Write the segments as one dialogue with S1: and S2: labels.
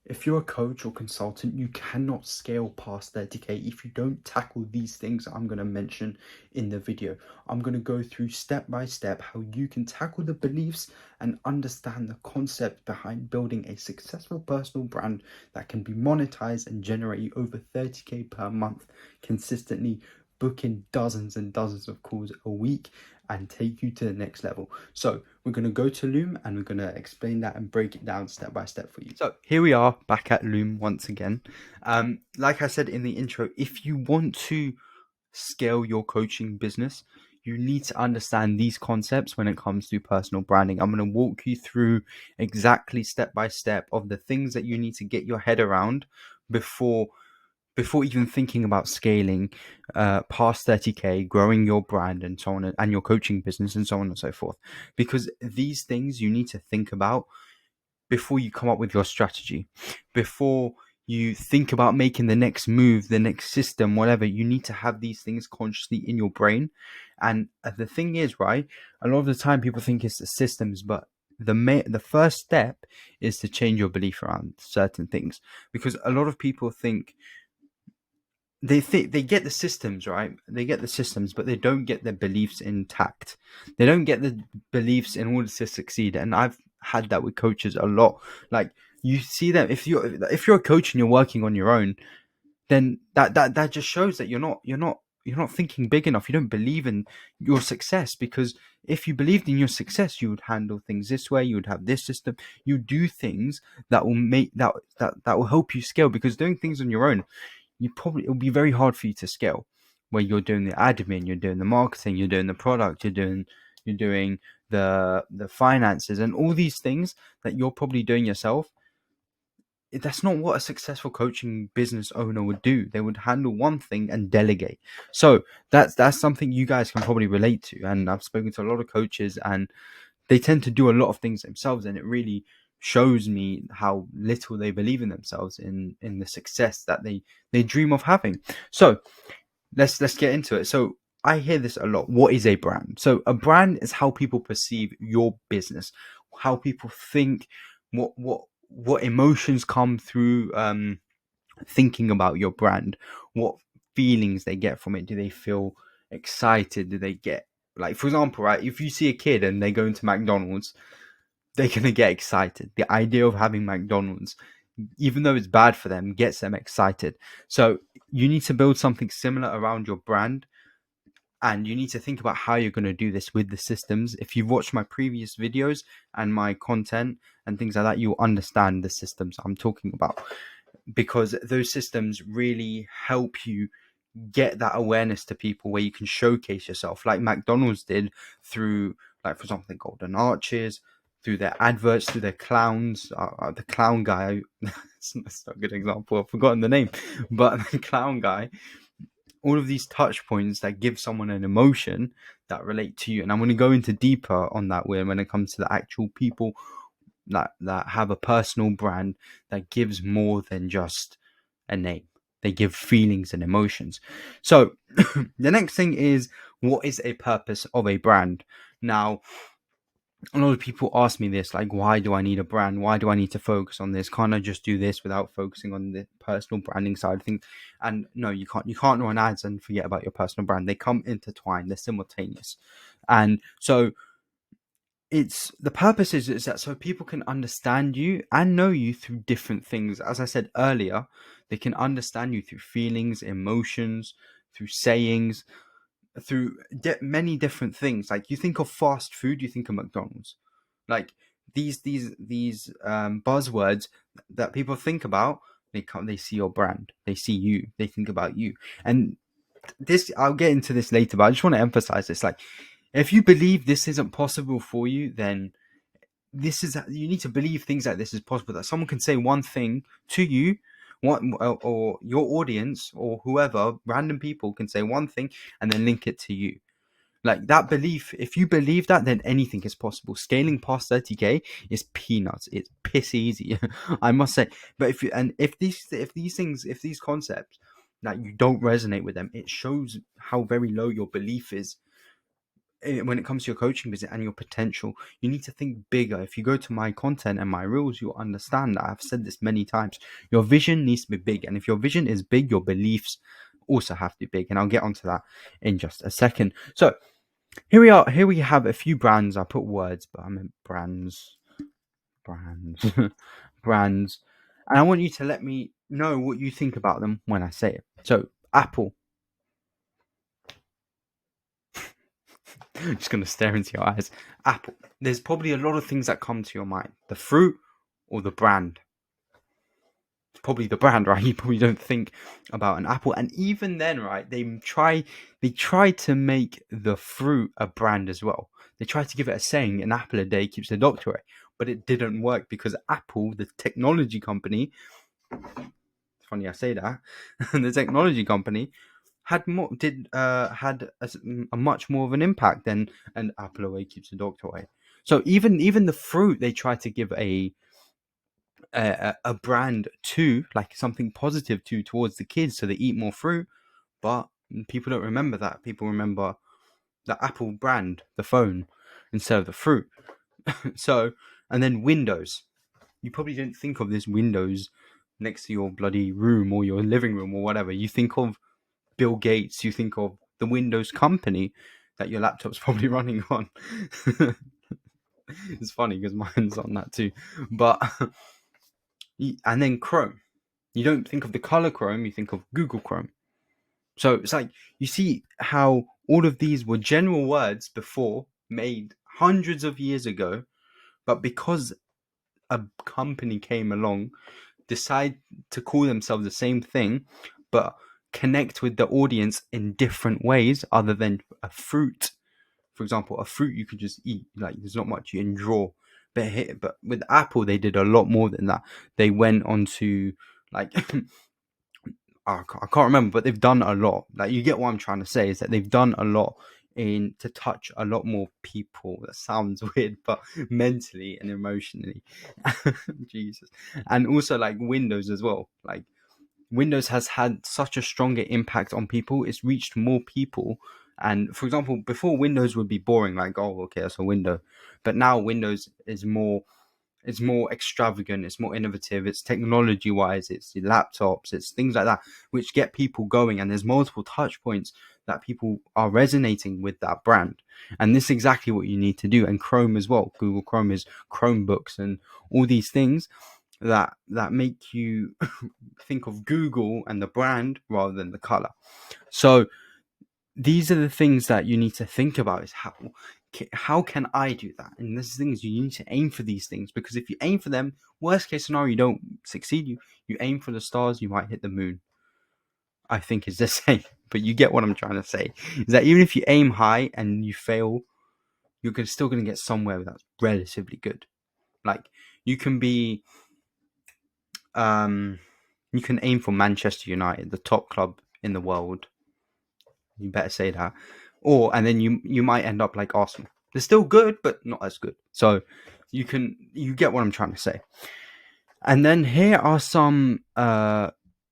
S1: If you're a coach or consultant, you cannot scale past 30K if you don't tackle these things I'm going to mention in the video. I'm going to go through step by step how you can tackle the beliefs and understand the concept behind building a successful personal brand that can be monetized and generate you over 30K per month consistently, booking dozens and dozens of calls a week and take you to the next level. So we're going to go to Loom and we're going to explain that and break it down step by step for you. So here we are back at Loom once again. Like I said in the intro, if you want to scale your coaching business, you need to understand these concepts when it comes to personal branding. I'm going to walk you through exactly step by step of the things that you need to get your head around before even thinking about scaling past 30K, growing your brand and so on, and your coaching business and so on and so forth. Because these things you need to think about before you come up with your strategy, before you think about making the next move, the next system, whatever. You need to have these things consciously in your brain. And the thing is, right, a lot of the time people think it's the systems, but the first step is to change your belief around certain things, because a lot of people think they get the systems right, they get the systems, but they don't get their beliefs intact. They don't get the beliefs in order to succeed. And I've had that with coaches a lot. Like, you see them, if you're a coach and you're working on your own, then that just shows that you're not thinking big enough. You don't believe in your success, because if you believed in your success, you would handle things this way, you would have this system, you do things that will make that will help you scale. Because doing things on your own, it'll be very hard for you to scale, where you're doing the admin, you're doing the marketing, you're doing the product, you're doing the finances and all these things that you're probably doing yourself. That's not what a successful coaching business owner would do. They would handle one thing and delegate. So that's something you guys can probably relate to. And I've spoken to a lot of coaches, and they tend to do a lot of things themselves, and it really shows me how little they believe in themselves, in the success that they dream of having. So let's get into it. So I hear this a lot. What is a brand? So a brand is how people perceive your business, how people think, what emotions come through thinking about your brand, what feelings they get from it. Do they feel excited? Do they get, like, for example, right, if you see a kid and they go into McDonald's, they're going to get excited. The idea of having McDonald's, even though it's bad for them, gets them excited. So you need to build something similar around your brand, and you need to think about how you're going to do this with the systems. If you've watched my previous videos and my content and things like that, you'll understand the systems I'm talking about, because those systems really help you get that awareness to people, where you can showcase yourself, like McDonald's did through, like, for example, the golden arches, through their adverts, through their clowns. The clown guy, that's not a good example, I've forgotten the name, but the clown guy. All of these touch points that give someone an emotion that relate to you. And I'm going to go into deeper on that when it comes to the actual people that have a personal brand that gives more than just a name. They give feelings and emotions. So the next thing is, what is a purpose of a brand? Now, a lot of people ask me this, like, why do I need a brand? Why do I need to focus on this? Can't I just do this without focusing on the personal branding side of things? And no, you can't. You can't run ads and forget about your personal brand. They come intertwined. They're simultaneous. And so it's the purpose is that so people can understand you and know you through different things. As I said earlier, they can understand you through feelings, emotions, through sayings, through many different things. Like, you think of fast food, you think of McDonald's. Like, these buzzwords that people think about, they see your brand, they see you, they think about you. And this, I'll get into this later, but I just want to emphasize this. Like, if you believe this isn't possible for you, then you need to believe things like this is possible. That someone can say one thing to you, or your audience, or whoever, random people can say one thing and then link it to you. Like, that belief, if you believe that, then anything is possible. Scaling past 30K is peanuts. It's piss easy, I must say. But if these concepts, that you don't resonate with them, it shows how very low your belief is when it comes to your coaching business and your potential, you need to think bigger. If you go to my content and my reels, you'll understand that I've said this many times. Your vision needs to be big, and if your vision is big, your beliefs also have to be big. And I'll get onto that in just a second. So here we are. Here we have a few brands. I put words, but I meant brands, brands. And I want you to let me know what you think about them when I say it. So Apple. I'm just going to stare into your eyes. Apple. There's probably a lot of things that come to your mind. The fruit or the brand. It's probably the brand, right? You probably don't think about an apple. And even then, right, they try to make the fruit a brand as well. They try to give it a saying, an apple a day keeps the doctor away. But it didn't work because Apple, the technology company, it's funny I say that, the technology company had a much more of an impact than an apple away keeps the doctor away. So even the fruit they try to give a brand to, like something positive to towards the kids, so they eat more fruit. But people don't remember that. People remember the Apple brand, the phone, instead of the fruit. So, and then Windows. You probably don't think of this Windows next to your bloody room or your living room or whatever. You think of Bill Gates, you think of the Windows company that your laptop's probably running on. It's funny because mine's on that too. But, and then Chrome. You don't think of the color Chrome, you think of Google Chrome. So it's like, you see how all of these were general words before, made hundreds of years ago, but because a company came along, decide to call themselves the same thing, but connect with the audience in different ways other than a fruit. For example, a fruit you could just eat, like there's not much you can draw. But with Apple, they did a lot more than that. They went on to, like, I can't remember, but they've done a lot. Like, you get what I'm trying to say, is that they've done a lot in to touch a lot more people. That sounds weird, but mentally and emotionally. Jesus. And also like Windows as well. Like, Windows has had such a stronger impact on people. It's reached more people. And for example, before, Windows would be boring, like, oh, okay, that's a window. But now Windows is more, it's more extravagant, it's more innovative, it's technology wise, it's the laptops, it's things like that which get people going, and there's multiple touch points that people are resonating with that brand. And this is exactly what you need to do. And Chrome as well, Google Chrome is Chromebooks and all these things that make you think of Google and the brand rather than the color. So these are the things that you need to think about, is how can I do that? And this things, you need to aim for these things, because if you aim for them, worst case scenario, you don't succeed. You aim for the stars, you might hit the moon, I think is the same. But you get what I'm trying to say, is that even if you aim high and you fail, you're still going to get somewhere that's relatively good. Like, you can be you can aim for Manchester United, the top club in the world. You better say that. And then you might end up like Arsenal. They're still good, but not as good. So you get what I'm trying to say. And then here are some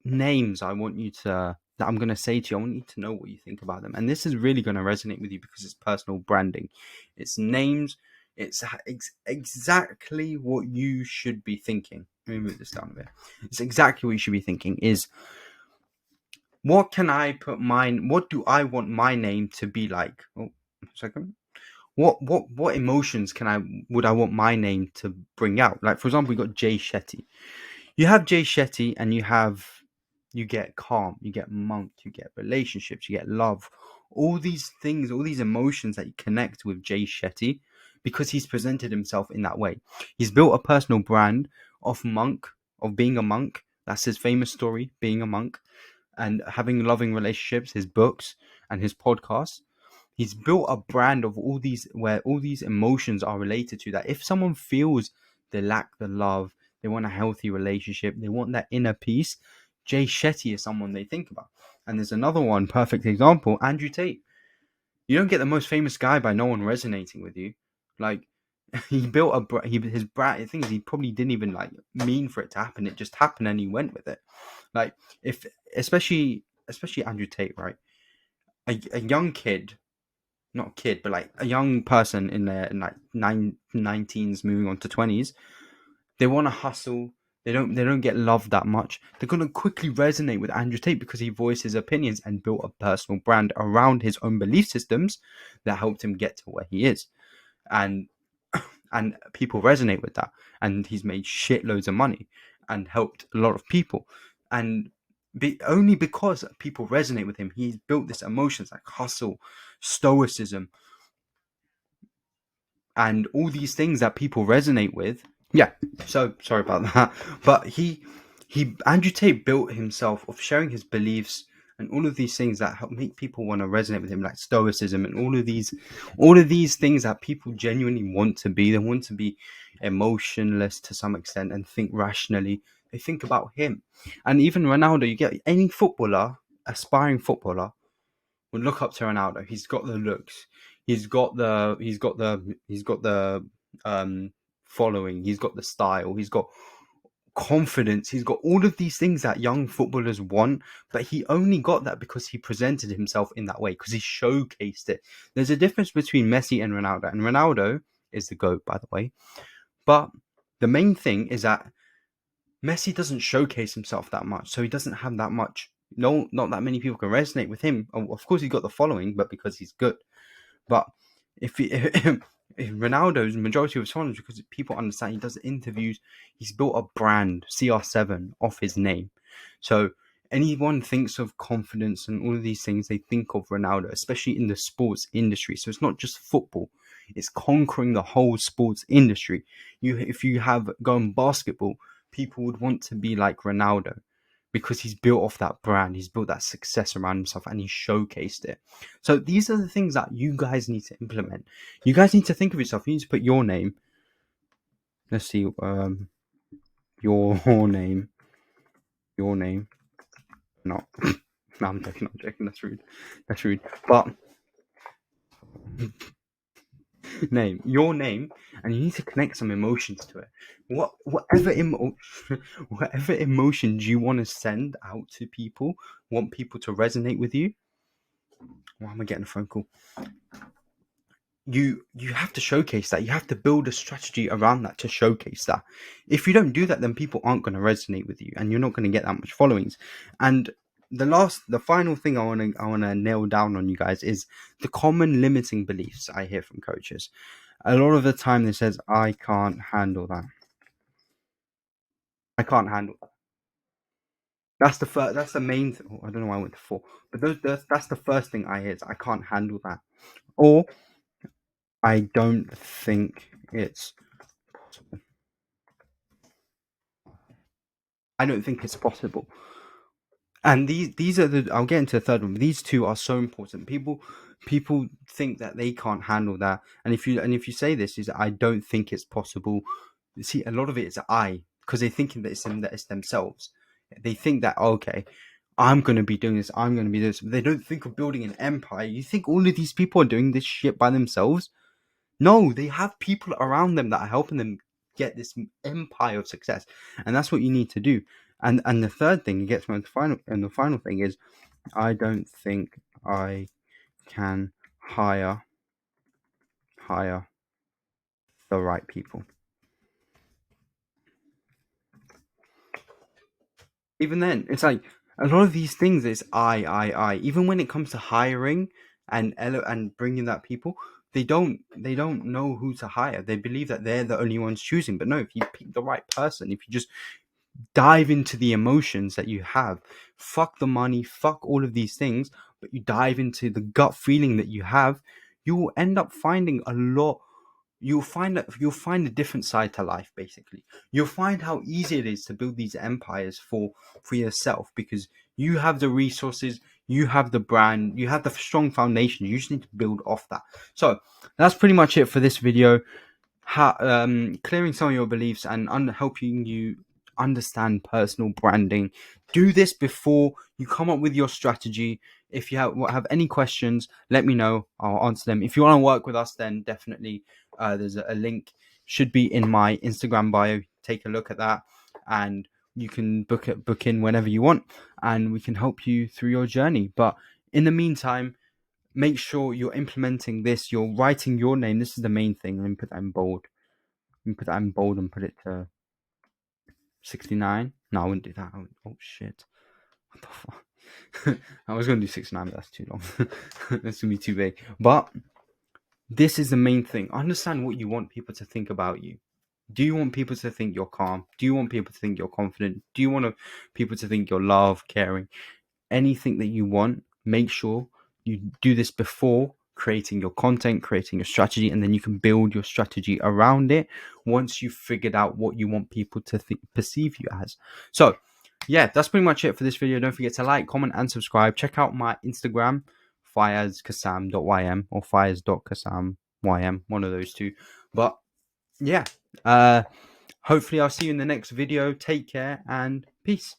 S1: names I want you to, that I'm going to say to you. I want you to know what you think about them. And this is really going to resonate with you because it's personal branding. It's names. It's exactly what you should be thinking. Let me move this down a bit. It's exactly what you should be thinking is, what can I put mine? What do I want my name to be like? Oh, a second. What emotions would I want my name to bring out? Like, for example, we got Jay Shetty. You have Jay Shetty, and you get calm, you get monk, you get relationships, you get love. All these things, all these emotions that you connect with Jay Shetty, because he's presented himself in that way. He's built a personal brand of being a monk. That's his famous story, being a monk and having loving relationships, his books and his podcasts. He's built a brand of all these, where all these emotions are related to that. If someone feels they lack the love, they want a healthy relationship, they want that inner peace, Jay Shetty is someone they think about. And there's another one, perfect example, Andrew Tate. You don't get the most famous guy by no one resonating with you. Like, he built his brand. Things he probably didn't even like mean for it to happen. It just happened, and he went with it. Like, if especially Andrew Tate, right? A young kid, not a kid, but like a young person in their like 19s moving on to 20s, they want to hustle. They don't get loved that much. They're gonna quickly resonate with Andrew Tate because he voiced his opinions and built a personal brand around his own belief systems that helped him get to where he is. And people resonate with that. And he's made shitloads of money and helped a lot of people. And only because people resonate with him, he's built this emotions like hustle, stoicism, and all these things that people resonate with. Yeah, so sorry about that. But Andrew Tate built himself of sharing his beliefs and all of these things that help make people want to resonate with him, like stoicism and all of these things that people genuinely want to be. They want to be emotionless to some extent and think rationally. They think about him. And even Ronaldo, you get any footballer, aspiring footballer, would look up to Ronaldo. He's got the looks. He's got the following. He's got the style. He's got confidence. He's got all of these things that young footballers want, but he only got that because he presented himself in that way, because he showcased it. There's a difference between Messi and Ronaldo, and Ronaldo is the GOAT, by the way. But the main thing is that Messi doesn't showcase himself that much, so he doesn't have that much. No, not that many people can resonate with him. Of course, he's got the following, but because he's good. But if, if Ronaldo's majority of his followers, because people understand he does interviews, he's built a brand, CR7, off his name. So anyone thinks of confidence and all of these things, they think of Ronaldo, especially in the sports industry. So it's not just football; it's conquering the whole sports industry. If you have gone basketball, people would want to be like Ronaldo because he's built off that brand, he's built that success around himself, and he showcased it. So these are the things that you guys need to implement. You guys need to think of yourself. You need to put your name. Let's see, your name, your name. No, no, I'm joking. I'm joking. That's rude. That's rude. But name, your name, and you need to connect some emotions to it. Whatever emotions you want to send out to people, want people to resonate with you. Why am I getting a phone call? You have to showcase that. You have to build a strategy around that to showcase that. If you don't do that, then people aren't going to resonate with you, and you're not going to get that much followings. And the final thing I want to nail down on you guys is the common limiting beliefs I hear from coaches. A lot of the time, they says, "I can't handle that. I can't handle that." That's the first. That's the main. I don't know why I went to four, but that's the first thing I hear is, "I can't handle that," or "I don't think it's possible." I don't think it's possible. And these are the. I'll get into the third one. But these two are so important. People think that they can't handle that. And if you say this, is I don't think it's possible. You see, a lot of it is I, because they're thinking that it's themselves. They think that, okay, I'm gonna be doing this. I'm gonna be this. But they don't think of building an empire. You think all of these people are doing this shit by themselves? No, they have people around them that are helping them get this empire of success, and that's what you need to do. And the third thing, it gets me the final thing is, I don't think I can hire the right people. Even then, it's like a lot of these things is I. Even when it comes to hiring and bringing that people, they don't know who to hire. They believe that they're the only ones choosing. But no, if you pick the right person, if you just dive into the emotions that you have, fuck the money, fuck all of these things, but you dive into the gut feeling that you have, you will end up finding a lot. You'll find a different side to life. Basically, you'll find how easy it is to build these empires for yourself, because you have the resources, you have the brand, you have the strong foundation. You just need to build off that. So that's pretty much it for this video. Clearing some of your beliefs and helping you understand personal branding. Do this before you come up with your strategy. If you have any questions, let me know. I'll answer them. If you want to work with us, then definitely there's a link, should be in my Instagram bio. Take a look at that, and you can book in whenever you want, and we can help you through your journey. But in the meantime, make sure you're implementing this. You're writing your name. This is the main thing. Let me put that in bold. Let me put that in bold and put it to 69. No, I wouldn't do that. Oh shit. What the fuck? I was going to do 69, but that's too long. That's going to be too big. But this is the main thing. Understand what you want people to think about you. Do you want people to think you're calm? Do you want people to think you're confident? Do you want people to think you're love, caring? Anything that you want, make sure you do this before creating your content, creating your strategy, and then you can build your strategy around it once you've figured out what you want people to perceive you as. So yeah, that's pretty much it for this video. Don't forget to like, comment, and subscribe. Check out my Instagram, fayazkassam.ym or fayaz.kassamym, one of those two. But yeah, hopefully I'll see you in the next video. Take care and peace.